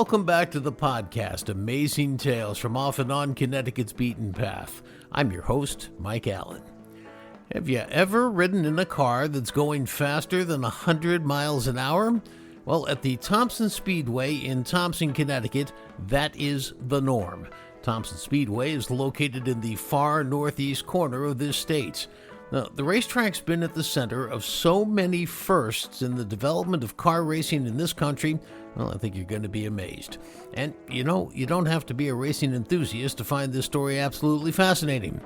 Welcome back to the podcast, Amazing Tales from Off and On Connecticut's Beaten Path. I'm your host, Mike Allen. Have you ever ridden in a car that's going faster than 100 miles an hour? Well, at the Thompson Speedway in Thompson, Connecticut, that is the norm. Thompson Speedway is located in the far northeast corner of this state. Now, the racetrack's been at the center of so many firsts in the development of car racing in this country. Well, I think you're going to be amazed. And, you don't have to be a racing enthusiast to find this story absolutely fascinating.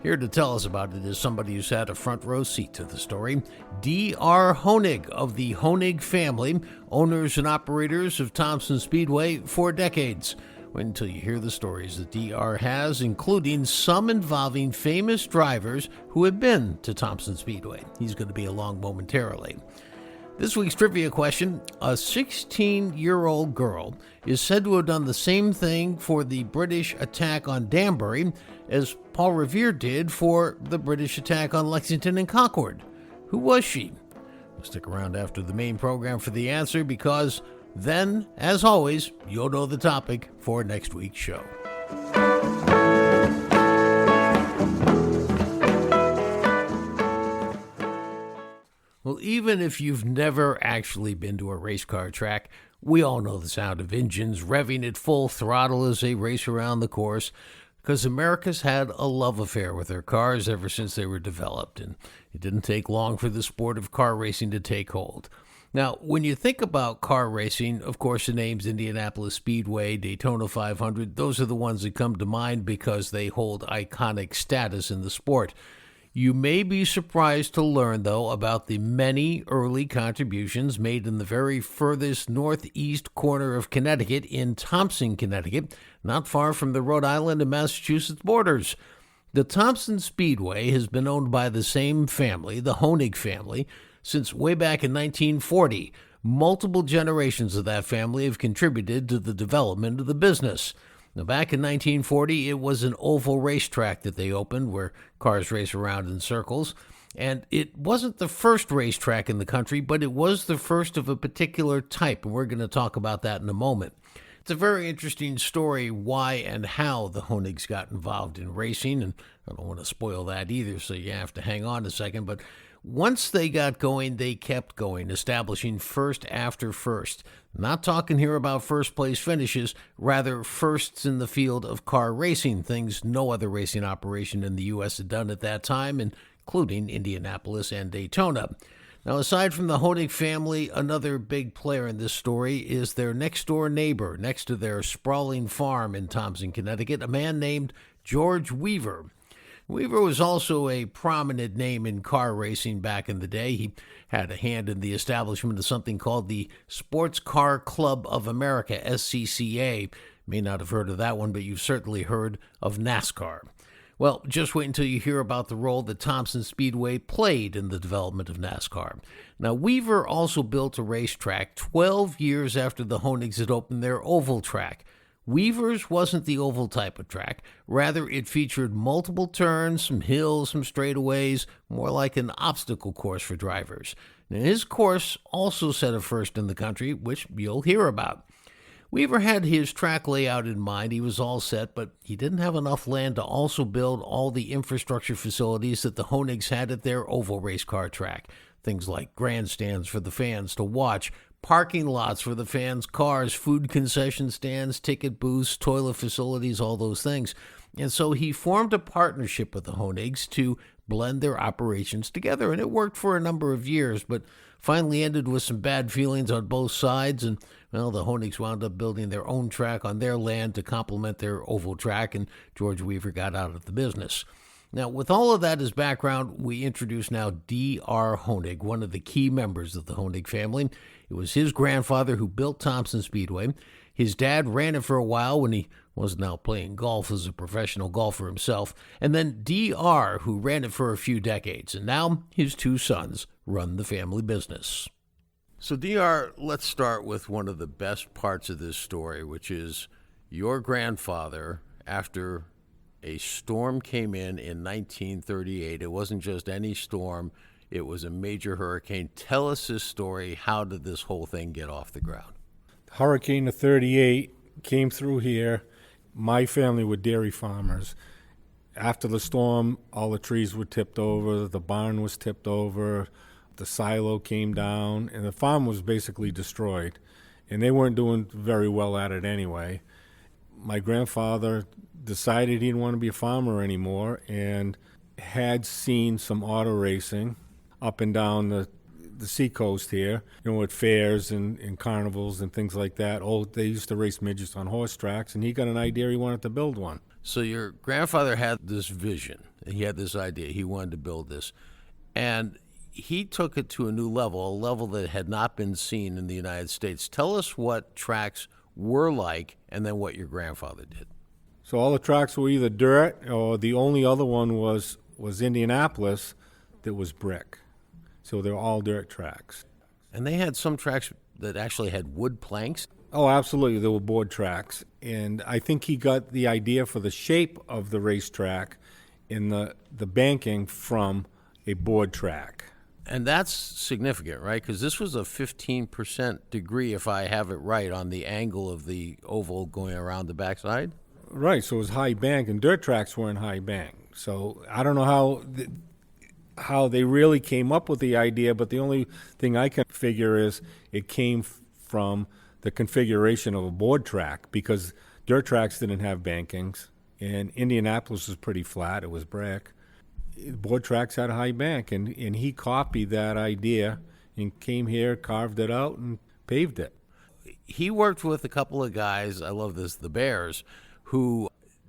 Here to tell us about it is somebody who's had a front row seat to the story. D.R. Honig of the Honig family, owners and operators of Thompson Speedway for decades. Wait until you hear the stories that DR has, including some involving famous drivers who have been to Thompson Speedway. He's going to be along momentarily. This week's trivia question: a 16-year-old girl is said to have done the same thing for the British attack on Danbury as Paul Revere did for the British attack on Lexington and Concord. Who was she? Stick around after the main program for the answer, because then, as always, you'll know the topic for next week's show. Well, even if you've never actually been to a race car track, we all know the sound of engines revving at full throttle as they race around the course, because America's had a love affair with their cars ever since they were developed, and it didn't take long for the sport of car racing to take hold. Now, when you think about car racing, of course, the names Indianapolis Speedway, Daytona 500, those are the ones that come to mind because they hold iconic status in the sport. You may be surprised to learn, though, about the many early contributions made in the very furthest northeast corner of Connecticut in Thompson, Connecticut, not far from the Rhode Island and Massachusetts borders. The Thompson Speedway has been owned by the same family, the Honig family, since way back in 1940. Multiple generations of that family have contributed to the development of the business. Now, back in 1940, it was an oval racetrack that they opened where cars race around in circles. And it wasn't the first racetrack in the country, but it was the first of a particular type, and we're going to talk about that in a moment. It's a very interesting story why and how the Honigs got involved in racing, and I don't want to spoil that either, so you have to hang on a second. But once they got going, they kept going, establishing first after first. Not talking here about first-place finishes, rather firsts in the field of car racing, things no other racing operation in the U.S. had done at that time, including Indianapolis and Daytona. Now, aside from the Honig family, another big player in this story is their next-door neighbor, next to their sprawling farm in Thompson, Connecticut, a man named George Weaver. Weaver was also a prominent name in car racing back in the day. He had a hand in the establishment of something called the Sports Car Club of America, SCCA. May not have heard of that one, but you've certainly heard of NASCAR. Well, just wait until you hear about the role that Thompson Speedway played in the development of NASCAR. Now, Weaver also built a racetrack 12 years after the Honigs had opened their oval track. Weaver's wasn't the oval type of track. Rather, it featured multiple turns, some hills, some straightaways, more like an obstacle course for drivers. And his course also set a first in the country, which you'll hear about. Weaver had his track layout in mind. He was all set, but he didn't have enough land to also build all the infrastructure facilities that the Honigs had at their oval race car track. Things like grandstands for the fans to watch, parking lots for the fans' cars, food concession stands, ticket booths, toilet facilities, all those things. And so he formed a partnership with the Honigs to blend their operations together, and it worked for a number of years, but finally ended with some bad feelings on both sides, and, well, the Honigs wound up building their own track on their land to complement their oval track, and George Weaver got out of the business. Now, with all of that as background, we introduce now D.R. Honig, one of the key members of the Honig family. It was his grandfather who built Thompson Speedway. His dad ran it for a while when he was now playing golf as a professional golfer himself. And then D.R., who ran it for a few decades. And now his two sons run the family business. So, D.R., let's start with one of the best parts of this story, which is your grandfather, after a storm came in 1938. It wasn't just any storm. It was a major hurricane. Tell us this story. How did this whole thing get off the ground? Hurricane of 38 came through here. My family were dairy farmers. After the storm, all the trees were tipped over, the barn was tipped over, the silo came down, and the farm was basically destroyed. And they weren't doing very well at it anyway. My grandfather decided he didn't want to be a farmer anymore and had seen some auto racing up and down the seacoast here, at fairs and carnivals and things like that. Oh, they used to race midgets on horse tracks, and he got an idea he wanted to build one. So your grandfather had this vision. He had this idea. He wanted to build this. And he took it to a new level, a level that had not been seen in the United States. Tell us what tracks were like and then what your grandfather did. So all the tracks were either dirt, or the only other one was Indianapolis that was brick. So they're all dirt tracks. And they had some tracks that actually had wood planks. Oh, absolutely. There were board tracks. And I think he got the idea for the shape of the racetrack in the banking from a board track. And that's significant, right? Because this was a 15% degree, if I have it right, on the angle of the oval going around the backside. Right, so it was high bank, and dirt tracks weren't high bank. So I don't know how they really came up with the idea, but the only thing I can figure is it came from the configuration of a board track, because dirt tracks didn't have bankings, and Indianapolis was pretty flat. It was brick. Board tracks had a high bank, and he copied that idea and came here, carved it out, and paved it. He worked with a couple of guys, I love this, the Bears, who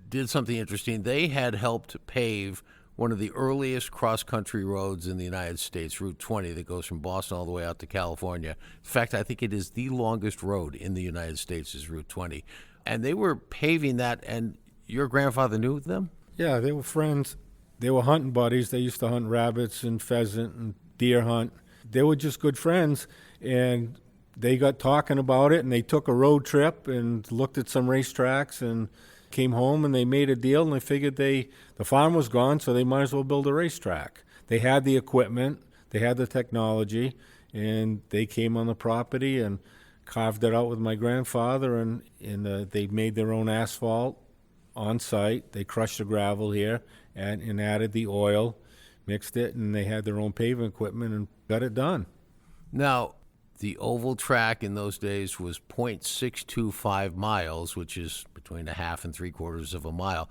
did something interesting. They had helped pave one of the earliest cross-country roads in the United States, Route 20, that goes from Boston all the way out to California. In fact, I think it is the longest road in the United States is Route 20. And they were paving that, and your grandfather knew them? Yeah, they were friends. They were hunting buddies. They used to hunt rabbits and pheasant and deer hunt. They were just good friends, and they got talking about it, and they took a road trip and looked at some racetracks and came home, and they made a deal, and they figured the farm was gone, so they might as well build a racetrack. They had the equipment, they had the technology, and they came on the property and carved it out with my grandfather, and they made their own asphalt on site. They crushed the gravel here and added the oil, mixed it, and they had their own paving equipment and got it done. Now, the oval track in those days was 0.625 miles, which is between a half and 3/4 of a mile.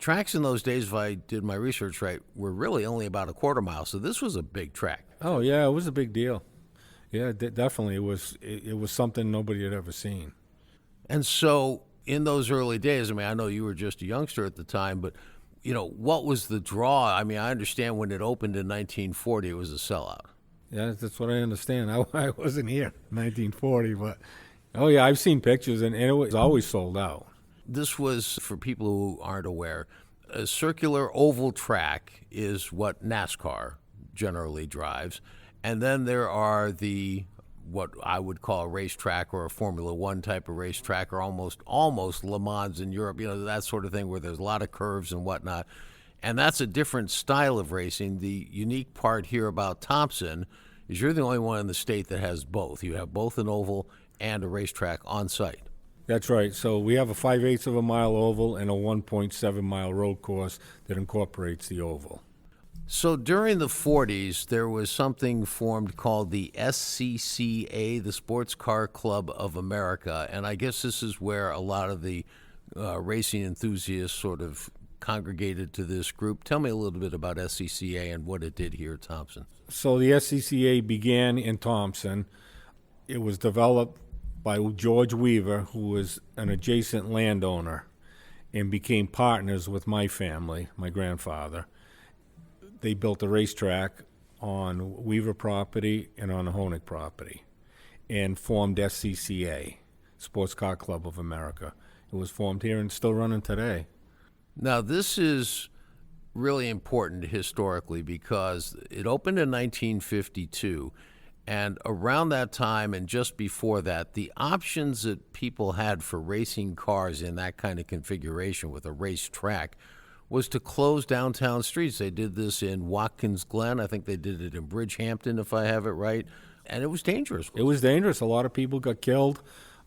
Tracks in those days, if I did my research right, were really only about a quarter mile, so this was a big track. Oh, yeah, it was a big deal. Yeah, definitely. It was something nobody had ever seen. And so in those early days, I mean, I know you were just a youngster at the time, but, what was the draw? I mean, I understand when it opened in 1940, it was a sellout. Yeah, that's what I understand. I wasn't here in 1940, but, oh, yeah, I've seen pictures, and it was always sold out. This was, for people who aren't aware, a circular oval track is what NASCAR generally drives. And then there are what I would call a racetrack or a Formula One type of racetrack, or almost Le Mans in Europe, that sort of thing, where there's a lot of curves and whatnot. And that's a different style of racing. The unique part here about Thompson is you're the only one in the state that has both. You have both an oval and a racetrack on site. That's right. So we have a 5/8 of a mile oval and a 1.7 mile road course that incorporates the oval. So during the 40s, there was something formed called the SCCA, the Sports Car Club of America. And I guess this is where a lot of the racing enthusiasts sort of congregated to this group. Tell me a little bit about SCCA and what it did here at Thompson. So the SCCA began in Thompson. It was developed by George Weaver, who was an adjacent landowner, and became partners with my family, my grandfather. They built a racetrack on Weaver property and on the Honig property, and formed SCCA, Sports Car Club of America. It was formed here and still running today. Now, this is really important historically because it opened in 1952, and around that time and just before that, the options that people had for racing cars in that kind of configuration with a racetrack was to close downtown streets. They did this in Watkins Glen. I think they did it in Bridgehampton, if I have it right, and it was dangerous. It was dangerous. A lot of people got killed.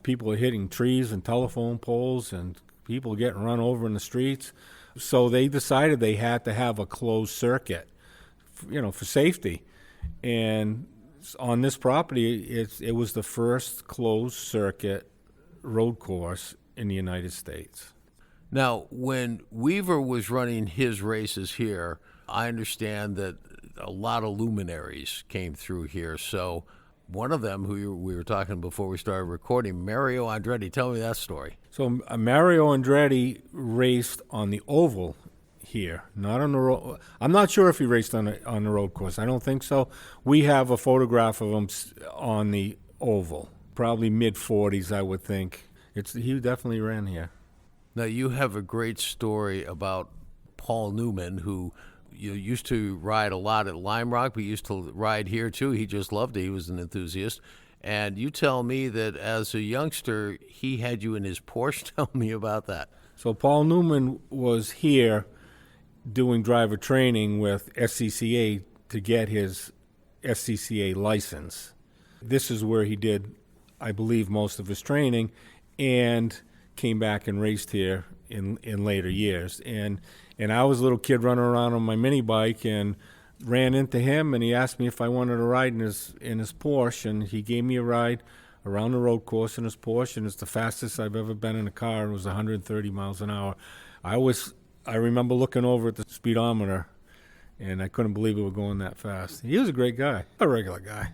People are hitting trees and telephone poles, and people are getting run over in the streets. So they decided they had to have a closed circuit, for safety. And on this property, it was the first closed circuit road course in the United States. Now, when Weaver was running his races here, I understand that a lot of luminaries came through here. So one of them, we were talking before we started recording, Mario Andretti. Tell me that story. So Mario Andretti raced on the oval here, not on the road. I'm not sure if he raced on the road course. I don't think so. We have a photograph of him on the oval, probably mid-40s, I would think. He definitely ran here. Now, you have a great story about Paul Newman, who you used to ride a lot at Lime Rock, but used to ride here too. He just loved it. He was an enthusiast. And you tell me that as a youngster, he had you in his Porsche. Tell me about that. So Paul Newman was here doing driver training with SCCA to get his SCCA license. This is where he did, I believe, most of his training, and came back and raced here in later years. And I was a little kid running around on my mini bike and ran into him, and he asked me if I wanted to ride in his Porsche, and he gave me a ride around the road course in his Porsche, and it's the fastest I've ever been in a car. It was 130 miles an hour. I remember looking over at the speedometer, and I couldn't believe it was going that fast. He was a great guy, a regular guy.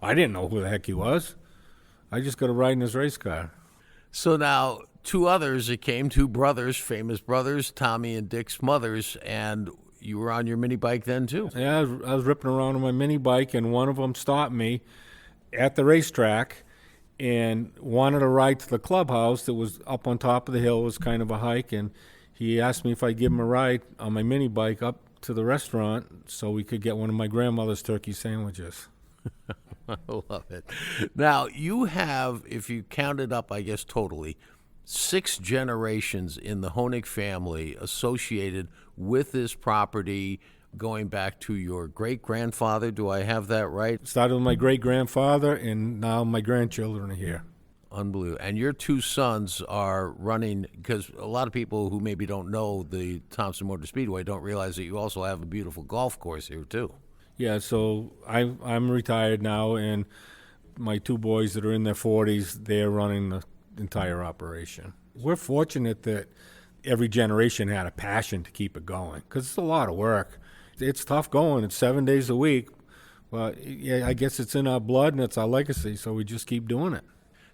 I didn't know who the heck he was. I just got to ride in his race car. So now, two brothers, famous brothers, Tommy and Dick Smothers, and you were on your mini bike then too. Yeah, I was ripping around on my mini bike, and one of them stopped me at the racetrack and wanted to ride to the clubhouse that was up on top of the hill. It was kind of a hike, and he asked me if I'd give him a ride on my mini bike up to the restaurant so we could get one of my grandmother's turkey sandwiches. I love it. Now, you have, if you count it up, I guess totally, 6 generations in the Honig family associated with this property, going back to your great-grandfather. Do I have that right? Started with my great-grandfather, and now my grandchildren are here. Unbelievable. And your 2 sons are running, because a lot of people who maybe don't know the Thompson Motor Speedway don't realize that you also have a beautiful golf course here, too. Yeah, so I'm retired now, and my 2 boys that are in their 40s, they're running the entire operation. We're fortunate that every generation had a passion to keep it going, because it's a lot of work. It's tough going. It's 7 days a week. But yeah, I guess it's in our blood, and it's our legacy, so we just keep doing it.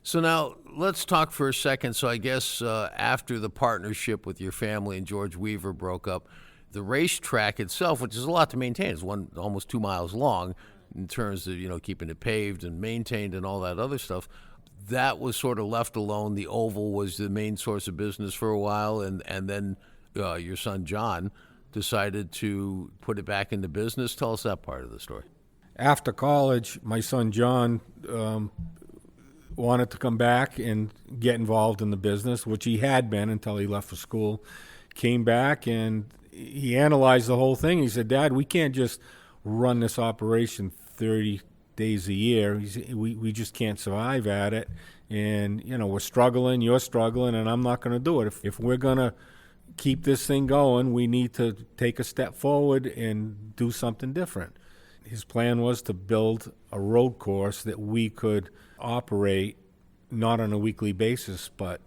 So now let's talk for a second. So I guess after the partnership with your family and George Weaver broke up, the racetrack itself, which is a lot to maintain, is almost 2 miles long in terms of keeping it paved and maintained and all that other stuff. That was sort of left alone. The oval was the main source of business for a while, and then your son John decided to put it back into business. Tell us that part of the story. After college, my son John wanted to come back and get involved in the business, which he had been until he left for school. Came back and he analyzed the whole thing. He said, "Dad, we can't just run this operation 30 days a year. We just can't survive at it. And, we're struggling, you're struggling, and I'm not going to do it. If we're going to keep this thing going, we need to take a step forward and do something different." His plan was to build a road course that we could operate not on a weekly basis, but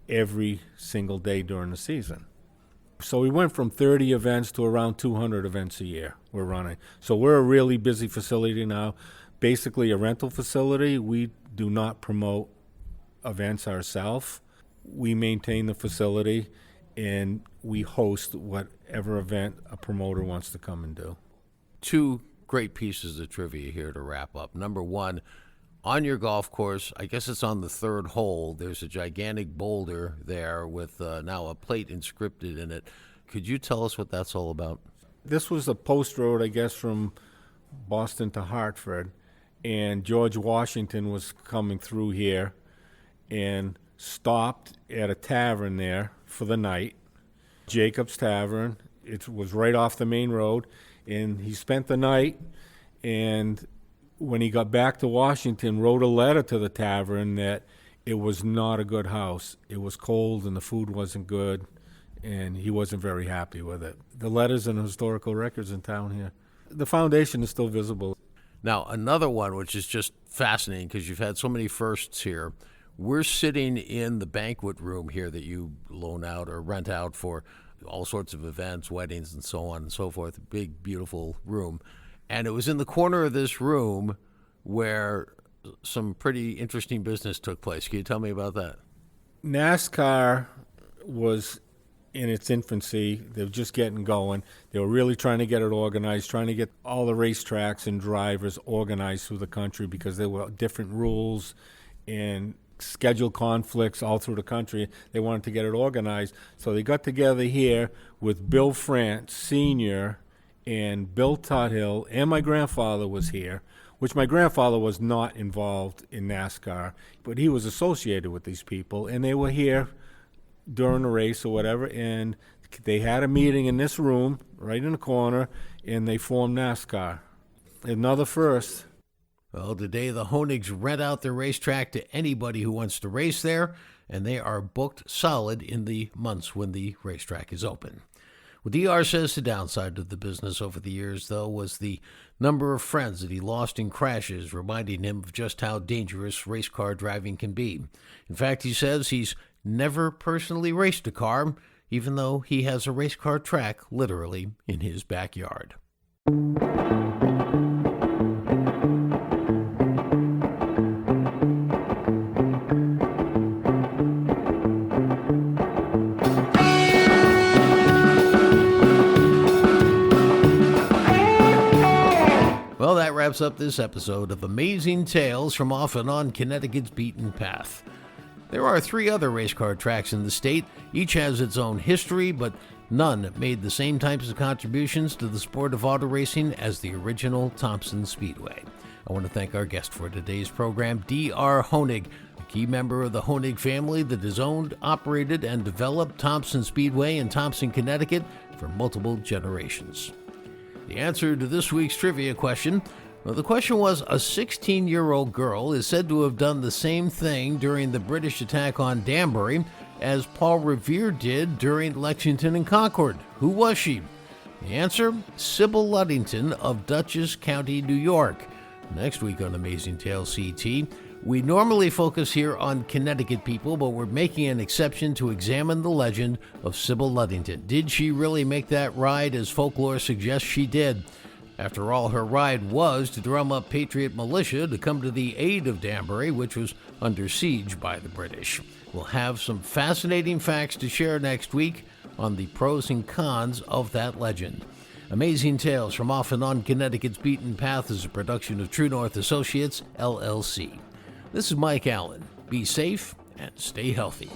every single day during the season. So we went from 30 events to around 200 events a year we're running. So we're a really busy facility now, basically a rental facility. We do not promote events ourselves. We maintain the facility, and we host whatever event a promoter wants to come and do. 2 great pieces of trivia here to wrap up. Number 1, on your golf course, I guess it's on the 3rd hole, there's a gigantic boulder there with now a plate inscripted in it. Could you tell us what that's all about? This was a post road, I guess, from Boston to Hartford, and George Washington was coming through here and stopped at a tavern there for the night, Jacob's Tavern. It was right off the main road, and he spent the night, and when he got back to Washington, wrote a letter to the tavern that It was not a good house. It was cold and the food wasn't good, and he wasn't very happy with it. The letters and historical records in town here. The foundation is still visible. Now, another one, which is just fascinating because you've had so many firsts here. We're sitting in the banquet room here that you loan out or rent out for all sorts of events, weddings, and so on and so forth. A big, beautiful room. And it was in the corner of this room where some pretty interesting business took place. Can you tell me about that? NASCAR was in its infancy. They were just getting going. They were really trying to get it organized, trying to get all the racetracks and drivers organized through the country because there were different rules and schedule conflicts all through the country. They wanted to get it organized. So they got together here with Bill France Sr. and Bill Tuthill, and my grandfather was here, which my grandfather was not involved in NASCAR, but he was associated with these people, and they were here during the race or whatever, and they had a meeting in this room, right in the corner, and they formed NASCAR. Another first. Well, today the Honigs rent out their racetrack to anybody who wants to race there, and they are booked solid in the months when the racetrack is open. Well, DR says the downside of the business over the years, though, was the number of friends that he lost in crashes, reminding him of just how dangerous race car driving can be. In fact, he says he's never personally raced a car, even though he has a race car track literally in his backyard. Well, that wraps up this episode of Amazing Tales from Off and On Connecticut's Beaten Path. There are 3 other race car tracks in the state. Each has its own history, but none made the same types of contributions to the sport of auto racing as the original Thompson Speedway. I want to thank our guest for today's program, D.R. Honig, a key member of the Honig family that has owned, operated, and developed Thompson Speedway in Thompson, Connecticut for multiple generations. The answer to this week's trivia question, well, the question was, a 16-year-old girl is said to have done the same thing during the British attack on Danbury as Paul Revere did during Lexington and Concord. Who was she? The answer, Sybil Luddington of Dutchess County, New York. Next week on Amazing Tales CT, we normally focus here on Connecticut people, but we're making an exception to examine the legend of Sybil Luddington. Did she really make that ride as folklore suggests she did? After all, her ride was to drum up Patriot militia to come to the aid of Danbury, which was under siege by the British. We'll have some fascinating facts to share next week on the pros and cons of that legend. Amazing Tales from Off and On Connecticut's Beaten Path is a production of True North Associates, LLC. This is Mike Allen. Be safe and stay healthy.